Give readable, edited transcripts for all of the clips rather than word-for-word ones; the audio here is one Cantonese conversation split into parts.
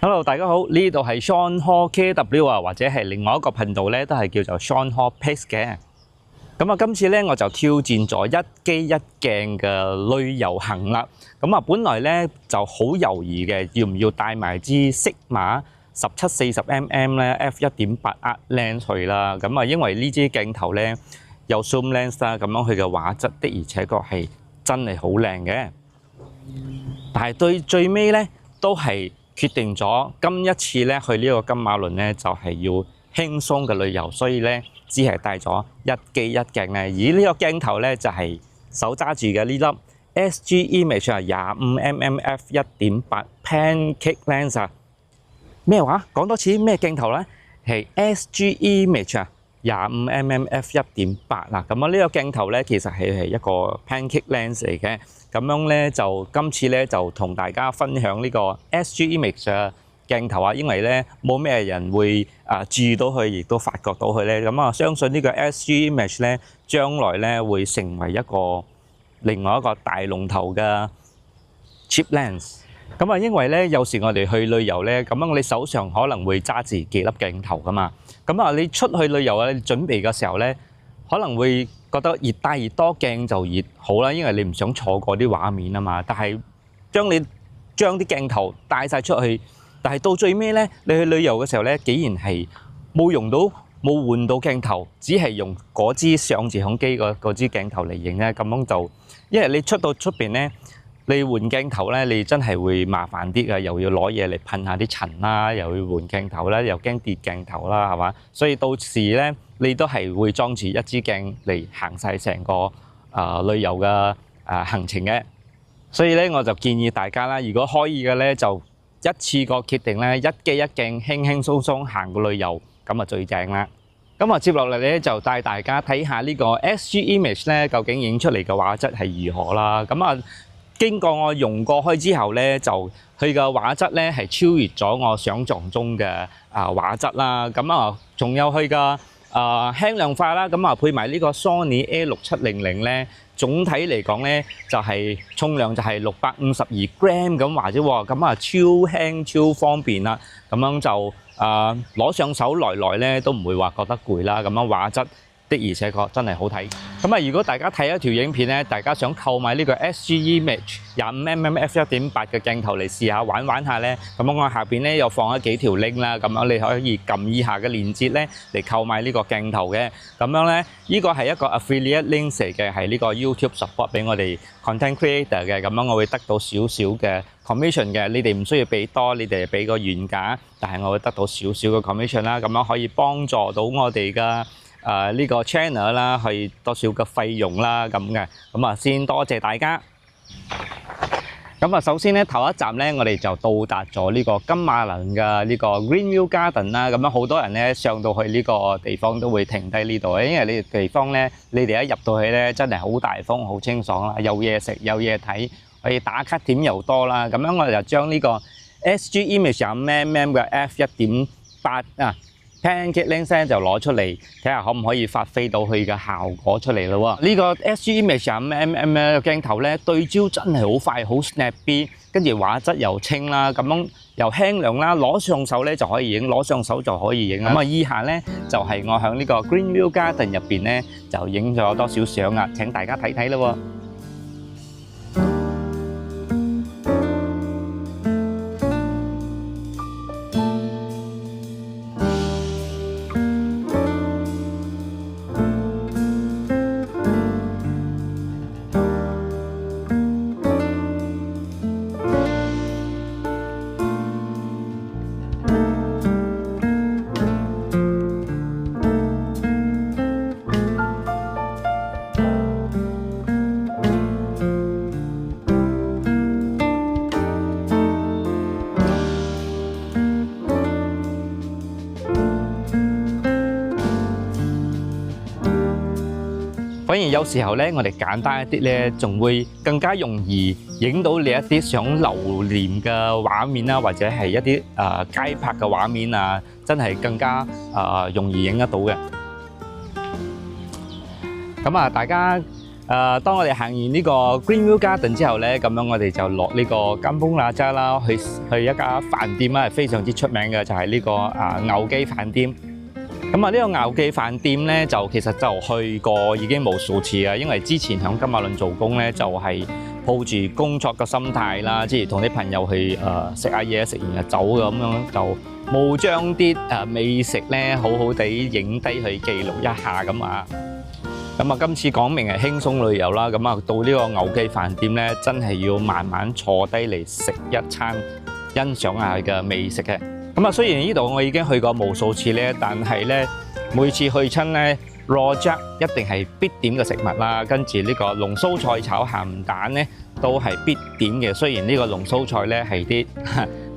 Hello，大家好，呢度係 Sean Ho KW 啊，或者係另外一個頻道咧，都係叫做 Sean Ho Pace 嘅。咁啊，今次咧我就挑戰咗一機一鏡嘅旅遊行啦。咁啊，本來咧就好猶豫嘅，要唔要帶埋支 Sigma 1740mm 咧 f1.8 lens 去啦。咁啊，因為呢支鏡頭咧有 zoom lens 啦，咁樣佢嘅畫質的而且確係真係好靚嘅。但係對最尾咧都係決定咗今一次咧去呢個金馬崙咧就係要輕鬆嘅旅遊，所以咧只係帶咗一機一鏡咧。而呢個鏡頭咧就係手揸住嘅呢粒 SG Image 啊25mm f1.8 Pancake Lens 啊。咩話？講多次咩鏡頭咧？係 SG Image 啊25mm f1.8啦。咁啊呢個鏡頭咧其實係一個 Pancake Lens 嚟嘅。咁樣咧就今次咧就同大家分享呢個 SG Image 嘅鏡頭啊，因為咧冇咩人會注意到佢，亦都發覺到佢咧。咁啊，相信呢個 SG Image 咧將來咧會成為另外一個大龍頭嘅 cheap lens。咁啊，因為咧有時我哋去旅遊咧，咁樣你手上可能會揸住幾粒鏡頭噶嘛。咁啊，你出去旅遊啊，你準備嘅時候咧，可能會覺得越帶越多鏡就越好啦，因為你唔想錯過啲畫面啊嘛。但係將啲鏡頭帶晒出去，但係到最尾咧，你去旅遊嘅時候咧，竟然係冇換到鏡頭，只係用嗰支相自相機嗰支鏡頭嚟影咧。咁樣就，因為你出到出邊咧，你換鏡頭咧，你真係會麻煩啲嘅，又要攞嘢嚟噴下啲塵啦，又要換鏡頭啦，又驚跌鏡頭啦，係嘛？所以到時咧，你都係會裝住一支鏡嚟行晒成個旅遊嘅行程嘅。所以咧，我就建議大家啦，如果可以嘅咧，就一次過決定咧，一機一鏡輕輕鬆鬆行個旅遊，咁啊最正啦。咁啊，接落嚟咧就帶大家睇下呢個 SG Image 咧，究竟影出嚟嘅畫質係如何啦。咁啊，經過我用過去之後咧，就佢嘅畫質咧係超越咗我想象中嘅畫質啦。咁啊，仲有佢嘅輕量化啦。咁啊，配埋呢個 Sony A6700咧，總體嚟講咧就係重量就係652 gram 咁話啫喎。咁啊，超輕超方便啦。咁樣就攞上手來咧都唔會話覺得攰啦。咁樣畫質的而且確真係好睇。咁啊，如果大家睇一條影片咧，大家想購買呢個 SG Image 25mm f1.8 嘅鏡頭嚟試下玩下咧，咁我下邊咧又放咗幾條 link 啦，咁樣你可以撳以下嘅鏈接咧嚟購買呢個鏡頭嘅。咁樣咧，呢個係一個 affiliate link 嚟嘅，係呢個 YouTube support 俾我哋 content creator 嘅。咁樣我會得到少少嘅 commission 嘅，你哋唔需要俾多，你哋俾個原價，但係我會得到少少嘅 commission 啦。咁樣可以幫助到我哋嘅呢個 channel 啦，係多少嘅費用啦咁嘅。咁啊，先多謝大家。咁啊，首先咧頭一站咧，我哋就到達咗呢個金馬崙嘅呢個 Greenview Garden 啦。咁樣好多人咧上到去呢個地方都會停低呢度嘅，因為呢個地方咧，你哋一入到去咧，真係好大風、好清爽啦，有嘢食、有嘢睇，可以打卡點又多啦。咁樣我哋就將呢個 SG Image 25mm 嘅 f1.8 Pancake Lens 就攞出嚟睇下可唔可以發揮到佢嘅效果出嚟咯喎。呢個 SG Image 25mm 嘅鏡頭咧，對焦真係好快，好 snappy， 跟住畫質又清啦，咁樣又輕量啦，攞上手咧就可以影，攞上手就可以影。咁啊，以下咧就係我喺呢個 Greenview Garden 入邊咧就影咗多少相啊，請大家睇睇咯喎。反而有時候咧，我哋簡單一啲咧，仲會更加容易影到你一啲想留念嘅畫面啦，或者係一啲街拍嘅畫面啊，真係更加容易影得到嘅。咁啊，大家當我哋行完呢個 Greenview Garden 之後咧，咁樣我哋就落呢個 Kampong Raja 啦，去一家飯店啦，係非常之出名嘅，就係呢個牛記飯店。咁啊，呢個牛記飯店咧，就其實就去過已經無數次啊，因為之前喺金馬倫做工咧，就係抱住工作嘅心態啦，即係同啲朋友去食下嘢，食完就走咁樣，就冇將啲美食咧好好地影低去記錄一下咁啊。咁啊，今次講明係輕鬆旅遊啦，咁啊到呢個牛記飯店咧，真係要慢慢坐低嚟食一餐，欣賞下佢嘅美食嘅。咁啊，雖然呢度我已經去過無數次咧，但係咧每次去親咧 Rojak 一定係必點嘅食物啦。跟住呢個龍鬚菜炒鹹蛋咧都係必點嘅。雖然呢個龍鬚菜咧係啲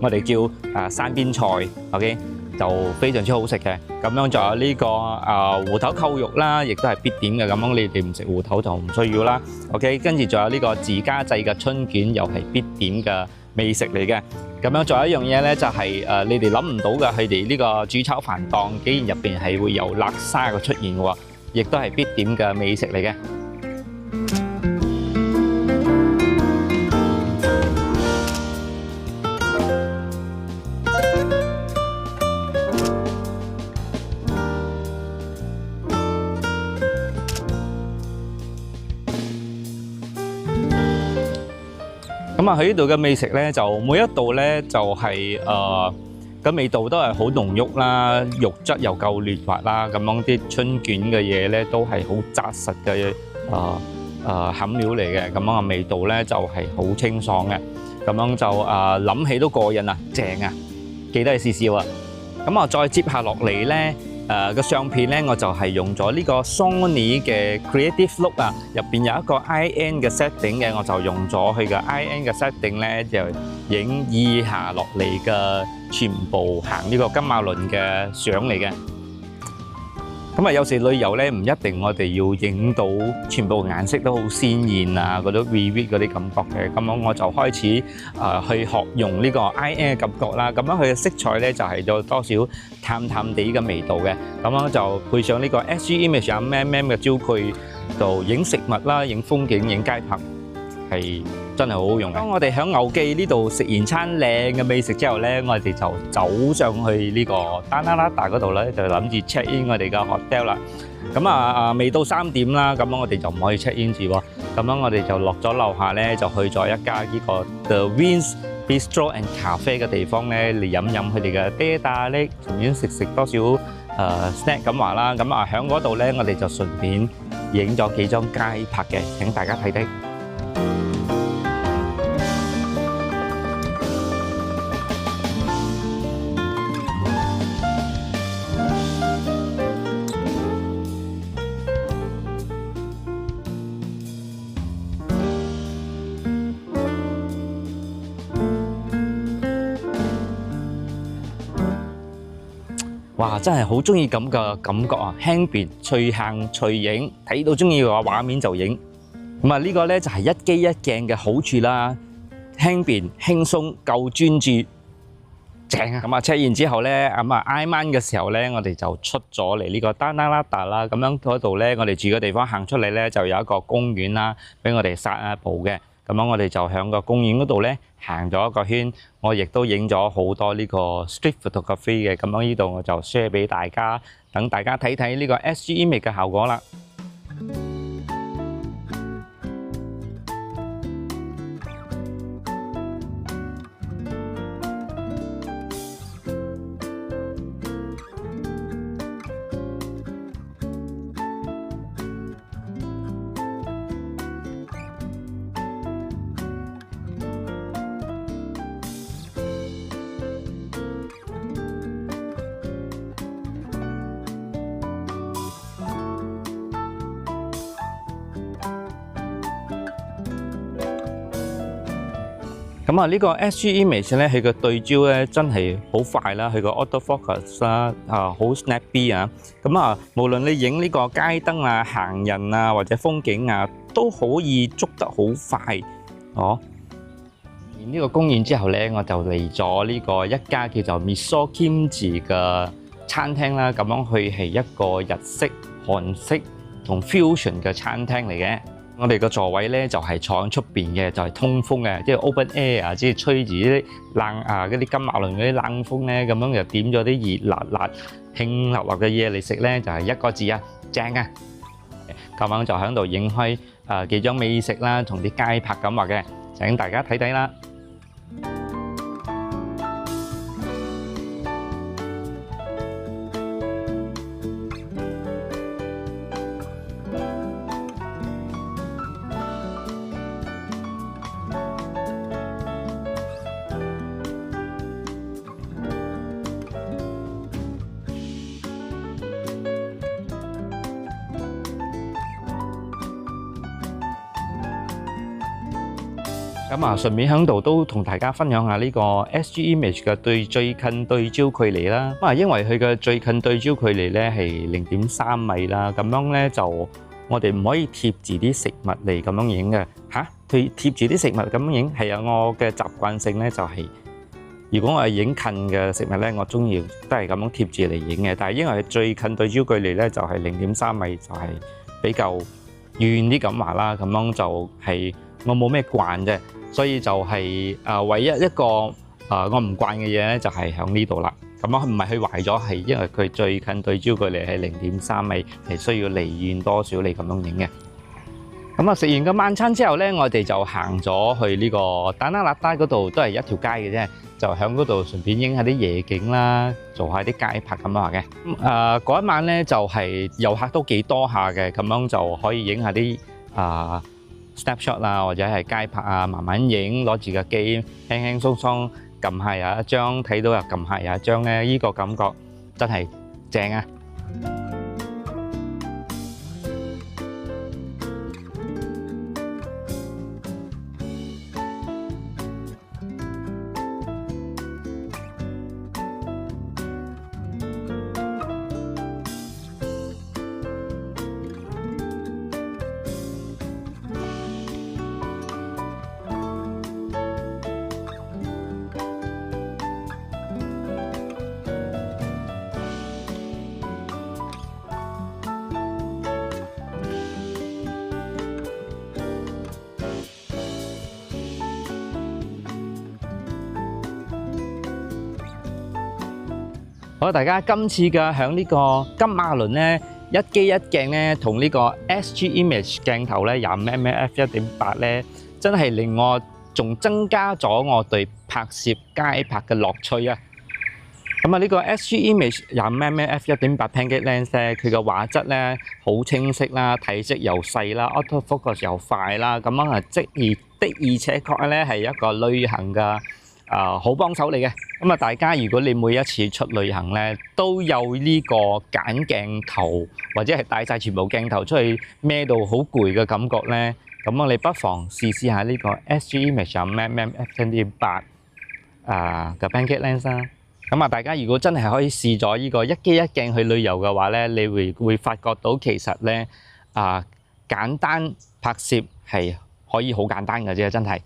我哋叫山邊菜 ，OK。就非常之好食嘅，咁樣仲有呢個芋頭扣肉啦，亦都係必點嘅。咁樣你哋唔食芋頭就唔需要啦。OK， 跟住仲有呢個自家製嘅春卷，又係必點嘅美食嚟嘅。咁樣仲有一樣嘢咧，就係你哋諗唔到嘅，佢哋呢個煮炒飯檔竟然入邊係會有辣沙嘅出現喎，亦都係必點嘅美食嚟嘅。咁啊，喺呢度嘅美食咧，就每一道咧就係個味道都係好濃郁啦，肉質又夠嫩滑啦，咁樣啲春卷嘅嘢咧都係好紮實嘅餡料嚟嘅，咁樣嘅味道咧就係好清爽嘅，咁樣就諗起都過癮啊，正啊，記得去試試啊！咁啊，再接下落嚟咧。個相片咧，我就係用咗呢個 Sony 嘅 Creative Look 啊，入邊有一個 IN 嘅 setting 嘅，我就用咗佢嘅 IN 嘅 setting 咧，就影以下落嚟嘅全部行呢個金馬倫嘅相嚟嘅。咁啊，有時旅遊咧唔一定我哋要影到全部顏色都好鮮豔啊，嗰啲 vivid 嗰啲感覺嘅。咁樣我就開始去學用呢個 IN 嘅感覺啦。咁樣佢嘅色彩咧就係有多少淡淡地嘅味道嘅。咁樣就配上呢個 SG Image 有 MM 嘅焦距，就影食物啦、影風景、影街拍，係真係好好用嘅。當我哋喺牛記呢度食完餐靚嘅美食之後咧，我哋就走上去呢個 Tanah Rata 嗰度咧，就諗住 check in 我哋嘅 hotel 啦。咁未到3點啦，咁樣我哋就唔可以 check in 住喎。咁樣我哋就落咗樓下咧，就去咗一家呢個 The Wings Bistro and Cafe 嘅地方咧，嚟飲飲佢哋嘅爹打呢，順便食多少snack 咁話啦。咁喺嗰度咧，我哋就順便影咗幾張街拍嘅，請大家睇睇。哇！真係好中意咁嘅感覺啊，輕便、隨行隨影，睇到中意嘅話畫面就影。咁呢個咧就係一機一鏡嘅好處啦，輕便、輕鬆、夠專注，正啊！咁check完之後咧，挨晚嘅時候咧，我哋就出咗嚟呢個 Tanah Rata 啦。咁樣嗰度咧，我哋住嘅地方行出嚟咧，就有一個公園啦，俾我哋散下步嘅。咁樣我哋就喺個公園嗰度咧行咗一個圈，我亦都影咗好多呢個 street photography 嘅。咁樣呢度我就 share 俾大家，等大家睇睇呢個 SG Image 嘅效果啦。咁呢個 SG Image 咧，佢個對焦咧真係好快啦，佢個 auto focus 啦，好 snappy 啊。無論你影呢個街燈啊、行人啊或者風景啊，都可以捉得好快。完呢個公園之後咧，我就嚟咗呢個一家叫做 Miso Kimchi 嘅餐廳啦。咁樣佢係一個日式、韓式同 fusion 嘅餐廳嚟嘅。我哋個座位咧就係坐喺出邊嘅，就係通風嘅，即係 open air 啊，即係吹住啲冷嗰啲金馬倫嗰啲冷風咧，咁樣就點咗啲熱辣辣、興辣辣嘅嘢嚟食咧，就係一個字啊，正啊！咁樣就喺度影開幾張美食啦，同啲街拍咁話嘅，請大家睇睇啦。咁啊，順便喺度都同大家分享下呢個 SG Image 嘅最近對焦距離啦。因為佢嘅最近對焦距離咧係0.3米啦，咁樣咧就我哋唔可以貼住啲食物嚟咁樣影嘅。貼住啲食物咁樣影係啊，我嘅習慣性咧就係，如果我係影近嘅食物咧，我中意都係咁樣貼住嚟影嘅。但係因為最近對焦距離咧就係0.3米，就係比較遠啲咁話啦，咁樣就係我冇咩慣啫。所以就係唯一一個我唔慣嘅嘢咧，就係喺呢度啦。咁樣唔係佢壞咗，係因為佢最近對焦距離係0.3米，係需要離遠多少嚟咁樣影嘅。咁食完個晚餐之後咧，我哋就行咗去呢個丹那拉達嗰度，都係一條街嘅啫，就喺嗰度順便影下啲夜景啦，做下啲街拍咁話嘅。嗰一晚咧就係遊客都幾多下嘅，咁樣就可以影下啲snapshot 啦，或者係街拍啊，慢慢影，攞住個機輕輕鬆鬆撳下有一張，睇到又撳下有一張咧，呢個感覺真係正啊！好，大家今次嘅響呢個金馬倫咧，一機一鏡咧，同呢個 SG Image 鏡頭咧，25mm f1.8咧，真係令我仲增加咗我對拍攝街拍嘅樂趣啊！咁呢個 SG Image 25mm f1.8 Pancake Lens 咧，佢嘅畫質咧好清晰啦，體積又細啦 ，auto focus 又快啦，咁樣的而且確咧係一個旅行嘅好幫手嚟嘅。咁大家如果你每一次出旅行咧，都有呢個揀鏡頭或者係帶晒全部鏡頭出去孭到好攰嘅感覺咧，咁你不妨試下呢個 SG Image 25mm f1.8嘅 Pancake Lens 啦。咁大家如果真係可以試咗呢個一機一鏡去旅遊嘅話咧，你會發覺到其實咧簡單拍攝係可以好簡單嘅啫，真係。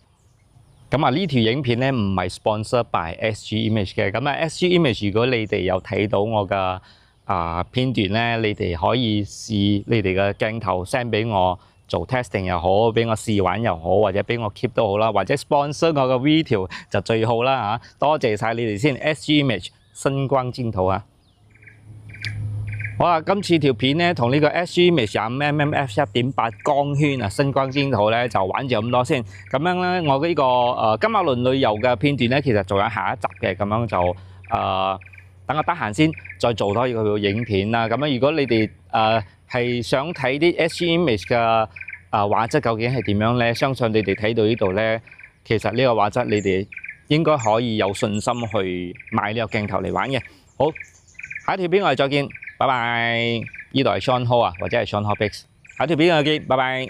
咁呢條影片咧唔係 sponsor by SG Image 嘅。咁SG Image 如果你哋有睇到我嘅片段咧，你哋可以試你哋嘅鏡頭 send 俾我做 testing 又好，俾我試玩又好，或者俾我 keep 都好啦，或者 sponsor 我嘅 video 就最好啦嚇。多謝晒你哋先 SG Image 新光鏡頭啊！好啦，今次條片咧同呢個 SG Image 25mm f1.8光圈新光鏡頭咧就玩住咁多先。咁樣咧，我呢個金馬倫旅遊嘅片段咧，其實仲有下一集嘅。咁樣就等我得閒先，再做多個影片啦。咁樣如果你哋係想睇啲 SG Image 嘅畫質究竟係點樣咧，相信你哋睇到呢度咧，其實呢個畫質你哋應該可以有信心去買呢個鏡頭嚟玩嘅。好，下一條片我哋再見。拜拜，呢度係 Sean Ho 或者係 Sean Ho Pix，下條片再見，拜拜。